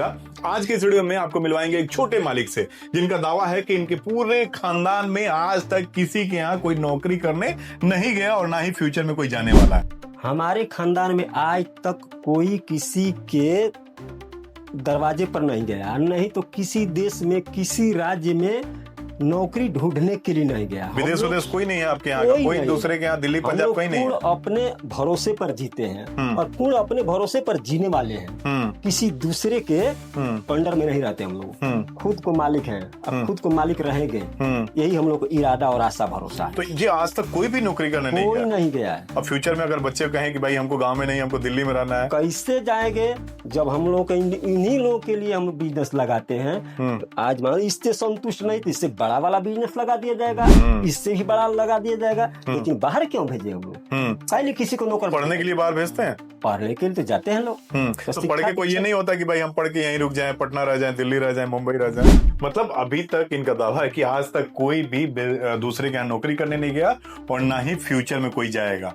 आज के इस वीडियो में आपको मिलवाएंगे एक छोटे मालिक से जिनका दावा है कि इनके पूरे खानदान में आज तक किसी के यहाँ कोई नौकरी करने नहीं गया और ना ही फ्यूचर में कोई जाने वाला है। हमारे खानदान में आज तक कोई किसी के दरवाजे पर नहीं गया, नहीं तो किसी देश में किसी राज्य में नौकरी ढूंढने के लिए नहीं गया। विदेश विदेश कोई नहीं है आपके यहाँ का? कोई दूसरे के यहाँ दिल्ली पंजाब कहीं नहीं है? पूर्ण अपने भरोसे पर जीते हैं और पूर्ण अपने भरोसे पर जीने वाले हैं। किसी दूसरे के अंडर में नहीं रहते हम लोग। खुद को मालिक हैं, अब खुद को मालिक रहेंगे, यही हम लोग को इरादा और आशा भरोसा है। तो ये आज तक कोई भी नौकरी करने नहीं गया है। अब फ्यूचर में अगर बच्चे कहें कि भाई हमको गाँव में नहीं, हमको दिल्ली में रहना है, कैसे जाएंगे? जब हम लोग इन्हीं लोगों के लिए हम बिजनेस लगाते हैं। आज मान इससे संतुष्ट नहीं तो इससे बड़ा वाला बिजनेस लगा दिया जाएगा, इससे भी बड़ा लगा दिया जाएगा। लेकिन बाहर क्यों भेजे हम लोग? पहले किसी को नौकर पढ़ने के लिए बाहर भेजते हैं, पढ़ने के लिए तो जाते हैं लोग। तो पढ़ के कोई ये नहीं होता कि भाई हम पढ़ के यहीं रुक जाएं, पटना रह जाएं, दिल्ली रह जाएं, मुंबई रह जाएं। मतलब अभी तक इनका दावा है कि आज तक कोई भी दूसरे के यहाँ नौकरी करने नहीं गया और ना ही फ्यूचर में कोई जाएगा।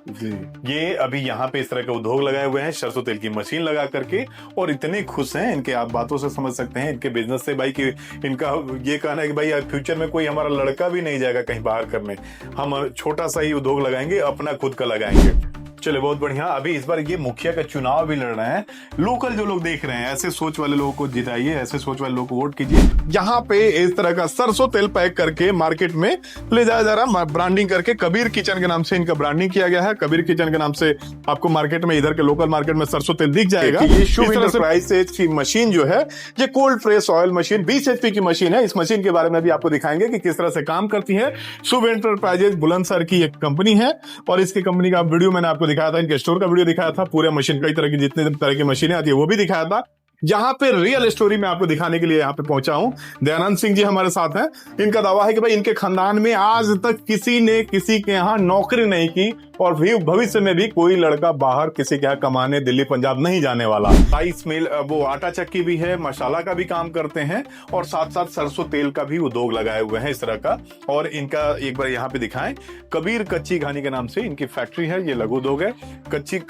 ये अभी यहाँ पे इस तरह के उद्योग लगाए हुए हैं, सरसों तेल की मशीन लगा करके, और इतने खुश हैं। इनके आप बातों से समझ सकते हैं इनके बिजनेस से भाई कि इनका ये कहना है कि भाई फ्यूचर में कोई हमारा लड़का भी नहीं जाएगा कहीं बाहर करने, हम छोटा सा ही उद्योग लगाएंगे, अपना खुद का लगाएंगे। चले बहुत बढ़िया। अभी इस बार ये मुखिया का चुनाव भी लड़ रहे हैं। लोकल जो लोग देख रहे हैं, ऐसे सोच वाले लोगों को जिताइए, ऐसे सोच वाले लोगों को वोट कीजिए। यहाँ पे इस तरह का सरसों तेल पैक करके मार्केट में ले जाया जा रहा है, ब्रांडिंग करके। कबीर किचन के नाम से इनका ब्रांडिंग किया गया है। कबीर किचन के नाम से आपको मार्केट में, इधर के लोकल मार्केट में सरसों तेल दिख जाएगा। ये शुभ एंटरप्राइजेज की मशीन जो है, ये cold press oil machine 20 HP की मशीन है। इस मशीन के बारे में भी आपको दिखाएंगे कि किस तरह से काम करती है। शुभ एंटरप्राइजेज बुलंदशहर की एक कंपनी है और इसकी कंपनी का वीडियो मैंने आपको दिखाया था, इनके स्टोर का वीडियो दिखाया था। पूरे मशीन, कई तरह की जितने तरह की मशीनें आती है वो भी दिखाया था। यहाँ पे रियल स्टोरी में आपको दिखाने के लिए यहाँ पे पहुंचा हूं। दयानंद सिंह जी हमारे साथ हैं। इनका दावा है कि भाई इनके खानदान में आज तक किसी ने किसी के यहाँ नौकरी नहीं की और भविष्य में भी कोई लड़का बाहर किसी के यहाँ कमाने दिल्ली पंजाब नहीं जाने वाला। राइस मिल, वो आटा चक्की भी है, मसाला का भी काम करते हैं और साथ साथ सरसों तेल का भी उद्योग लगाए हुए हैं इस तरह का। और इनका एक बार यहाँ पे दिखाएं, कबीर कच्ची घानी के नाम से इनकी फैक्ट्री है। ये लघु उद्योग है,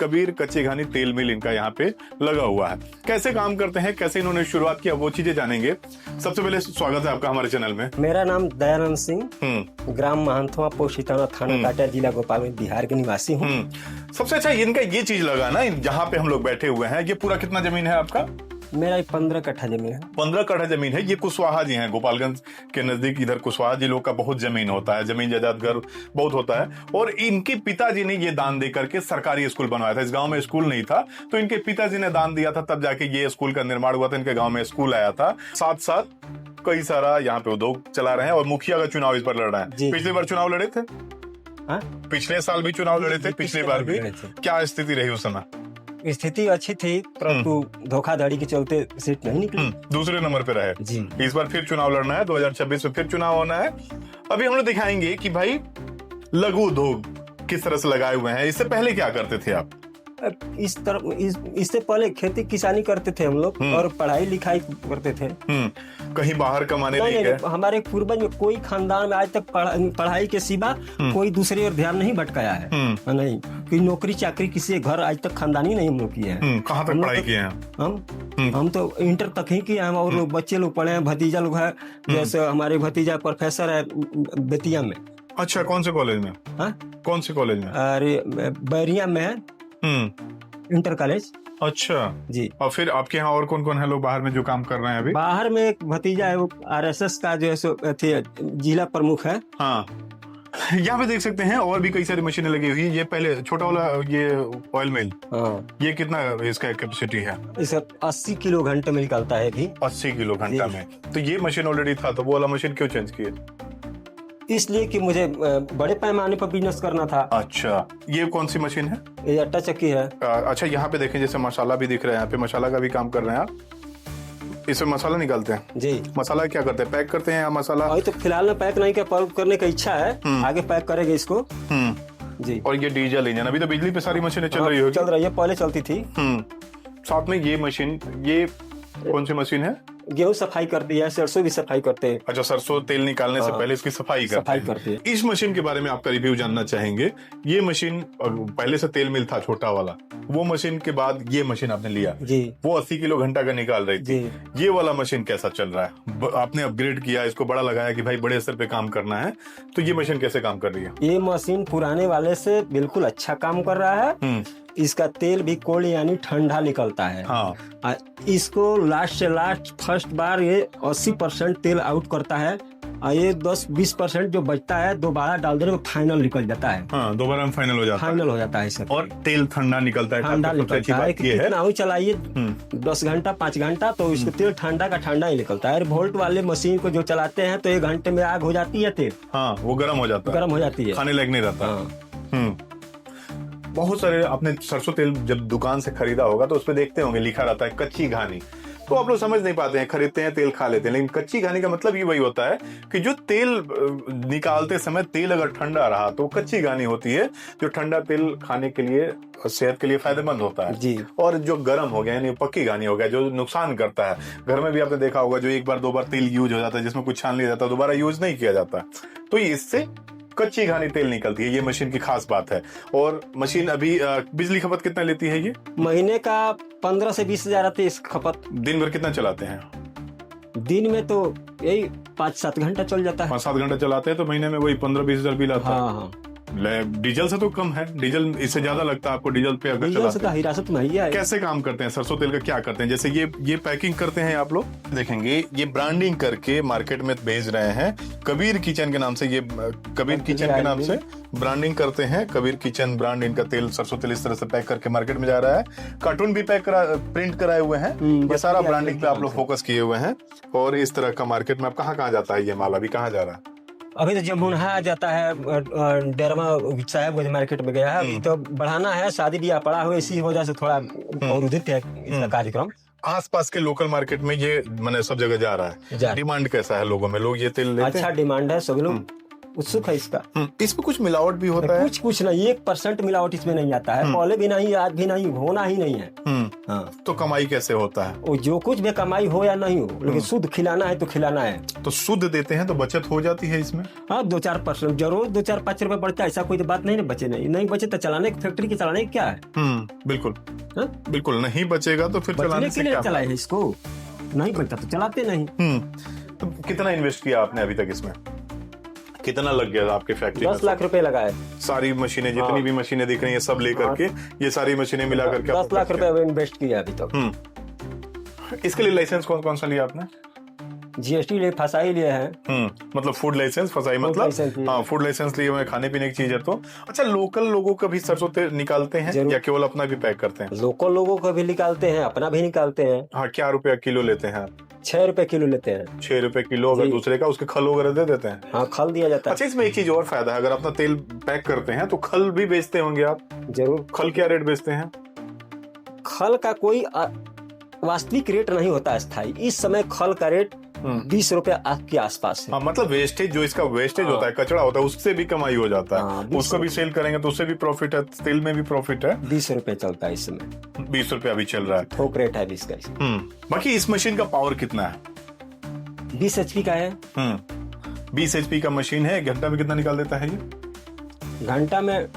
कबीर कच्ची घानी तेल मिल इनका यहाँ पे लगा हुआ है। कैसे काम करते हैं, कैसे इन्होंने शुरुआत किया, वो चीजें जानेंगे। सबसे पहले स्वागत है आपका हमारे चैनल में। मेरा नाम दयानंद सिंह, ग्राम महंथवा, पोस्ट इटाना, थाना काटा, जिला गोपालगंज, बिहार के निवासी हूँ। सबसे अच्छा इनका ये चीज लगा ना, जहाँ पे हम लोग बैठे हुए हैं, ये पूरा कितना जमीन है आपका? मेरा 15 कट्ठा जमीन है। 15 कट्ठा जमीन है। ये कुशवाहा जी हैं, गोपालगंज के नजदीक। इधर कुशवाहा जी लोग का बहुत जमीन होता है, जमीन जायदाद घर बहुत होता है। और इनके पिताजी ने ये दान दे करके सरकारी स्कूल बनवाया था। इस गांव में स्कूल नहीं था, तो इनके पिताजी ने दान दिया था, तब जाके ये स्कूल का निर्माण हुआ था, इनके गाँव में स्कूल आया था। साथ साथ कई सारा यहाँ पे उद्योग चला रहे हैं और मुखिया का चुनाव इस पर लड़ रहे हैं। पिछली बार चुनाव लड़े थे, पिछले साल भी चुनाव लड़े थे, पिछली बार भी। क्या स्थिति रही उस समय? स्थिति अच्छी थी, परंतु धोखाधड़ी के चलते सीट नहीं निकली, दूसरे नंबर पे रहे जी। इस बार फिर चुनाव लड़ना है, 2026 में फिर चुनाव होना है। अभी हम लोग दिखाएंगे कि भाई लघु उद्योग किस तरह से लगाए हुए हैं। इससे पहले क्या करते थे आप? इससे पहले खेती किसानी करते थे हम लोग और पढ़ाई लिखाई करते थे। कहीं बाहर कमाने नहीं गए? हमारे पूर्वज में कोई खानदान में आज तक पढ़ाई के सिवा कोई दूसरे और ध्यान नहीं भटकाया है। नहीं, कोई नौकरी चाकरी किसी घर आज तक खानदानी नहीं हम लोग किए हैं। कहाँ तक पढ़ाई किए हैं? हम तो इंटर तक ही किए हैं और बच्चे लोग पढ़े हैं। भतीजा लोग है, जैसे हमारे भतीजा प्रोफेसर है बेतिया में। अच्छा, कौन से कॉलेज में? कौन से कॉलेज में? अरे बैरिया में है, इंटर कॉलेज। अच्छा जी। और फिर आपके यहाँ और कौन कौन है लोग बाहर में जो काम कर रहे हैं अभी? बाहर में एक भतीजा है, वो RSS का जो है जिला प्रमुख है। हाँ, यहाँ पे देख सकते हैं और भी कई सारी मशीनें लगी हुई है। ये पहले छोटा वाला ये ऑयल मिल, ये कितना इसका कैपेसिटी है? इसका 80 किलो घंटे में निकलता है भी। 80 किलो घंटा में? तो ये मशीन ऑलरेडी था, तो वो वाला मशीन क्यों चेंज किए? इसलिए कि मुझे बड़े पैमाने पर बिजनेस करना था। अच्छा, ये कौन सी मशीन है? ये आटा चक्की है। अच्छा, यहाँ पे देखें जैसे मसाला भी दिख रहा है, यहाँ पे मसाला का भी काम कर रहे हैं आप। इसमें मसाला निकालते हैं जी। मसाला क्या करते हैं, पैक करते हैं या मसाला? अभी तो फिलहाल में पैक नहीं करने का इच्छा है, आगे पैक करेंगे इसको जी। और ये डीजल इंजन, अभी तो बिजली पे सारी मशीनें चल रही होगी? चल रही है, पहले चलती थी। साथ में ये मशीन, ये कौन सी मशीन है? गेहूं सफाई करती है, सरसों भी सफाई करते हैं। अच्छा, सरसों तेल निकालने से हाँ। पहले इसकी सफाई सफाई करते करते हैं। हैं। इस मशीन के बारे में आपका रिव्यू जानना चाहेंगे। ये मशीन पहले से तेल मिल था छोटा वाला, वो मशीन के बाद ये मशीन आपने लिया जी वो 80 किलो घंटा का निकाल रही थी। जी। ये वाला मशीन कैसा चल रहा है? आपने अपग्रेड किया, इसको बड़ा लगाया कि भाई बड़े स्तर पे काम करना है, तो ये मशीन कैसे काम कर रही है? ये मशीन पुराने वाले से बिल्कुल अच्छा काम कर रहा है। इसका तेल भी कोल्ड यानी ठंडा निकलता है। हाँ। इसको लास्ट से लास्ट फर्स्ट बार ये 80% तेल आउट करता है और ये 10-20% जो बचता है दोबारा डाल देने में फाइनल निकल जाता है। हाँ, दोबारा में फाइनल हो जाता है। फाइनल हो जाता है सर। और तेल ठंडा निकलता है। ठंडा सबसे अच्छी निकलता है बात कि ये है। कितना हो चलाइए 10 घंटा 5 घंटा तो इसको तेल ठंडा का ठंडा ही निकलता है। वोल्ट वाले मशीन को जो चलाते हैं तो 1 घंटे में आग हो जाती है, तेल हाँ, वो गर्म हो जाता है, गर्म हो जाती है, खाने लायक नहीं रहता। हाँ। बहुत सारे आपने सरसों तेल जब दुकान से खरीदा होगा तो उस पे देखते होंगे लिखा रहता है कच्ची घानी, तो आप लोग समझ नहीं पाते हैं, खरीदते हैं तेल खा लेते हैं, लेकिन कच्ची घानी का मतलब ही वही होता है कि जो तेल निकालते समय तेल अगर ठंडा रहा तो कच्ची घानी होती है, जो ठंडा तेल खाने के लिए सेहत के लिए फायदेमंद होता है जी। और जो गर्म हो गया यानी पक्की घानी हो गया जो नुकसान करता है। घर में भी आपने देखा होगा जो 1 बार 2 बार तेल यूज हो जाता है, जिसमें कुछ छान लिया जाता है, दोबारा यूज नहीं किया जाता, तो इससे कच्ची घानी तेल निकलती है। ये मशीन की खास बात है। और मशीन अभी बिजली खपत कितना लेती है? ये महीने का 15 से 20 हजार आती है इस खपत। दिन भर कितना चलाते हैं? दिन में तो यही 5-7 घंटा चल जाता है। 5-7 घंटा चलाते हैं तो महीने में वही 15-20 हजार बिल आता है। हाँ हाँ। डीजल से तो कम है, डीजल इससे ज्यादा लगता है आपको डीजल पे अगर डीजल से चलाते तो हिरासत महंगी है। कैसे काम करते हैं सरसों तेल का, क्या करते हैं? जैसे ये पैकिंग करते हैं, आप लोग देखेंगे ये ब्रांडिंग करके मार्केट में भेज रहे हैं। कबीर किचन के नाम से, ये कबीर किचन के नाम से ब्रांडिंग करते हैं। कबीर किचन ब्रांड इनका तेल सरसों तेल इस तरह से पैक करके मार्केट में जा रहा है। कार्टून भी प्रिंट कराए हुए हैं। ये सारा ब्रांडिंग पे आप लोग फोकस किए हुए हैं। और इस तरह का मार्केट में आप कहाँ जाता है ये माल, अभी कहाँ जा रहा है? अभी तो जमुना जाता है, डेरमा साहेबगंज मार्केट में गया है। अभी तो बढ़ाना है, शादी ब्याह पड़ा हुआ, इसी वजह से थोड़ा अवरुद्धित है इसका कार्यक्रम। आसपास के लोकल मार्केट में ये मैंने सब जगह जा रहा है। डिमांड कैसा है लोगों में? लोग ये तेल लेते हैं? अच्छा डिमांड है, सभी लोग उत्सुक है इसका। इसमें कुछ मिलावट भी होता है? कुछ नहीं, 1% मिलावट इसमें नहीं आता है। पहले भी नहीं, आज भी नहीं, होना ही नहीं है। हाँ। तो कमाई कैसे होता है? वो जो कुछ भी कमाई हो या नहीं हो, लेकिन शुद्ध खिलाना है तो खिलाना है। तो शुद्ध देते हैं तो बचत हो जाती है इसमें? हाँ, 2-4% जरूर, 2-4-5 रुपए बढ़ता है, ऐसा कोई बात नहीं। बचे नहीं बचे तो चलाने फैक्ट्री के चलाने क्या है? बिल्कुल। हाँ? बिल्कुल नहीं बचेगा तो फिर चलाने से क्या? चलाए इसको, नहीं बचता तो चलाते नहीं। तो कितना इन्वेस्ट किया आपने अभी तक इसमें? कितना लग गया आपके फैक्ट्री में? 10 लाख रुपए लगाए। सारी मशीनें जितनी भी मशीनें दिख रही हैं सब लेकर के, ये सारी मशीनें मिला करके 10 लाख रुपए इन्वेस्ट किया अभी तक। इसके लिए लाइसेंस कौन कौन सा लिया आपने? जीएसटी लिए, फसाई लिए हैं। मतलब फूड लाइसेंस, फसाई मतलब हाँ, फूड लाइसेंस लिए हुए, खाने पीने की चीज है तो। अच्छा, लोकल लोगों का भी सरसों तेल निकालते हैं या केवल अपना भी पैक करते हैं? लोकल लोगों का भी निकालते हैं, अपना भी निकालते हैं। हाँ, क्या रुपया किलो लेते हैं आप? 6 रुपए किलो लेते हैं। 6 रुपए किलो। अगर दूसरे का, उसके खल वगैरह दे देते हैं? हाँ, खल दिया जाता है। अच्छा, इसमें एक चीज और फायदा है, अगर अपना तेल पैक करते हैं तो खल भी बेचते होंगे आप? जरूर। खल क्या रेट बेचते हैं? खल का कोई वास्तविक रेट नहीं होता स्थायी। इस समय खल का रेट 20 रुपए के आसपास है। हाँ, मतलब वेस्टेज, जो इसका वेस्टेज होता है, कचरा होता है, उससे भी कमाई हो जाता है। उसको भी सेल करेंगे तो उससे भी प्रॉफिट है, तेल में भी प्रॉफिट है। 20 रुपए चलता है इस समय। 20 रुपए अभी चल रहा है, थोक रेट है 20 का। बाकी इस मशीन का पावर कितना है? 20 HP का है। 20 HP का मशीन है। घंटा में कितना निकाल देता है ये? घंटा में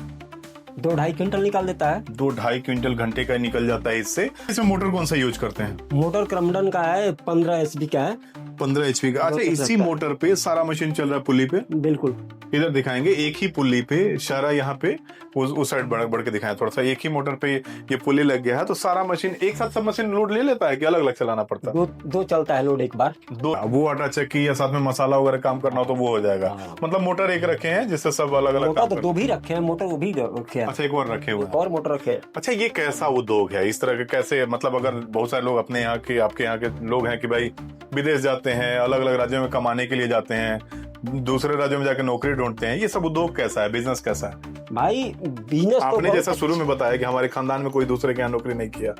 2-2.5 क्विंटल निकाल देता है। 2-2.5 क्विंटल घंटे का निकल जाता है इससे। इसमें मोटर कौन सा यूज करते हैं? मोटर क्रम्पटन का है, 15 HP का है। 15 HP का। अच्छा, इसी मोटर पे सारा मशीन चल रहा है, पुल्ली पे? बिल्कुल। इधर दिखाएंगे एक ही पुल्ली पे, इशारा यहाँ पे उस साइड बढ़ के दिखाएं थोड़ा सा। एक ही मोटर पे ये पुल्ली लग गया है तो सारा मशीन एक साथ सब मशीन लोड ले लेता है कि अलग अलग चलाना पड़ता है? दो चलता है लोड एक बार। दो। वो आटा चक्की या साथ में मसाला वगैरह काम करना हो तो वो हो जाएगा। मतलब मोटर एक रखे हैं जिससे सब अलग अलग मोटर तो 2 भी रखे हैं, मोटर वो भी रखे हैं। अच्छा, एक और रखे हुए हैं। और मोटर रखे हैं। अच्छा, ये कैसा उद्योग है इस तरह के? कैसे, मतलब अगर बहुत सारे लोग अपने यहाँ के, आपके यहाँ के लोग हैं कि भाई विदेश जाते हैं, अलग अलग राज्यों में कमाने के लिए जाते हैं, दूसरे राज्यों में जाकर नौकरी ढूंढते हैं, ये सब उद्योग कैसा है, बिजनेस कैसा है? भाई बिजनेस आपने जैसा शुरू में बताया कि हमारे खानदान में कोई दूसरे के यहाँ नौकरी नहीं किया,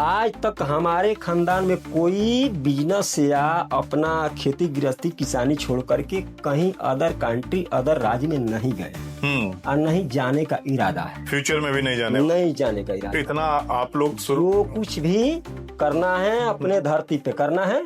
आज तक हमारे खानदान में कोई बिजनेस या अपना खेती गृहस्थी किसानी छोड़ करके कहीं अदर कंट्री, अदर राज्य में नहीं गए। और नहीं जाने का इरादा है, फ्यूचर में भी नहीं जाने। नहीं जाने का इरादा। इतना आप लोग शुरू जो कुछ भी करना है अपने धरती पे करना है,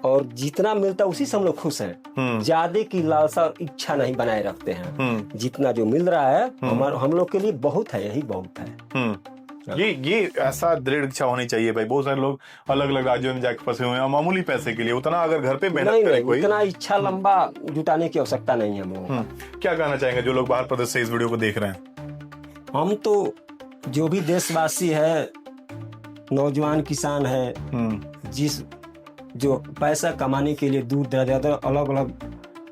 और जितना मिलता है उसी से हम लोग खुश हैं। ज्यादा की लालसा और इच्छा नहीं बनाए रखते हैं। जितना जो मिल रहा है हम लोग के लिए बहुत है, यही बहुत है। ये ऐसा दृढ़ इच्छा होनी चाहिए भाई। बहुत सारे लोग अलग अलग राज्यों में जाके फंसे हुए हैं मामूली पैसे के लिए। उतना अगर घर पे मेहनत करे कोई, इतना इच्छा लंबा जुटाने की आवश्यकता नहीं है हम लोगों को। क्या कहना चाहेंगे जो लोग बाहर प्रदेश से इस वीडियो को देख रहे हैं? हम तो जो भी देशवासी है, नौजवान किसान है, जिस जो पैसा कमाने के लिए दूर दराज अलग अलग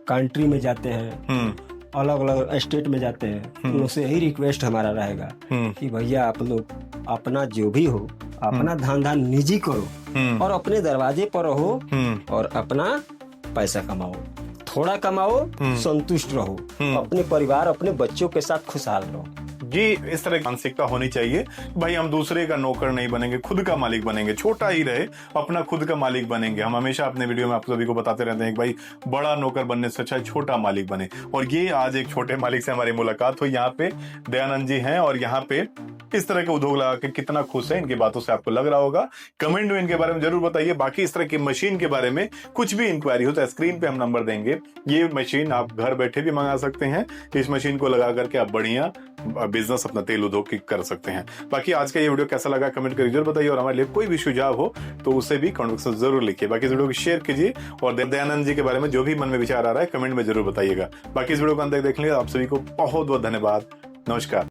कंट्री में जाते हैं, अलग अलग स्टेट में जाते हैं, उनसे यही रिक्वेस्ट हमारा रहेगा कि भैया आप लोग अपना जो भी हो अपना धंधा निजी करो और अपने दरवाजे पर रहो और अपना पैसा कमाओ, थोड़ा कमाओ, संतुष्ट रहो, अपने परिवार अपने बच्चों के साथ खुशहाल रहो। ये इस तरह की मानसिकता होनी चाहिए। भाई हम दूसरे का नौकर नहीं बनेंगे, खुद का मालिक बनेंगे। छोटा ही रहे, अपना खुद का मालिक बनेंगे। हम हमेशा अपने वीडियो में आप सभी को बताते रहते हैं कि भाई बड़ा नौकर बनने से अच्छा छोटा मालिक बने। और ये आज एक छोटे मालिक से हमारी मुलाकात हुई। यहाँ पे दयानंद जी हैं और यहाँ पे इस तरह के उद्योग लगा के कितना खुश है, इनकी बातों से आपको लग रहा होगा। कमेंट में इनके बारे में जरूर बताइए। बाकी इस तरह की मशीन के बारे में कुछ भी इंक्वायरी हो तो स्क्रीन पे हम नंबर देंगे। ये मशीन आप घर बैठे भी मंगा सकते हैं। इस मशीन को लगा करके आप बढ़िया बिजनेस अपना तेल उद्योग की कर सकते हैं। बाकी आज का ये वीडियो कैसा लगा कमेंट करके जरूर बताइए। और हमारे लिए कोई भी सुझाव हो तो उसे भी कमेंट बॉक्स में जरूर लिखिए। बाकी इस वीडियो को शेयर कीजिए और दयानंद जी के बारे में जो भी मन में विचार आ रहा है कमेंट में जरूर बताइएगा। बाकी इस वीडियो को अंत तक देखने के लिए आप सभी को बहुत बहुत धन्यवाद। नमस्कार।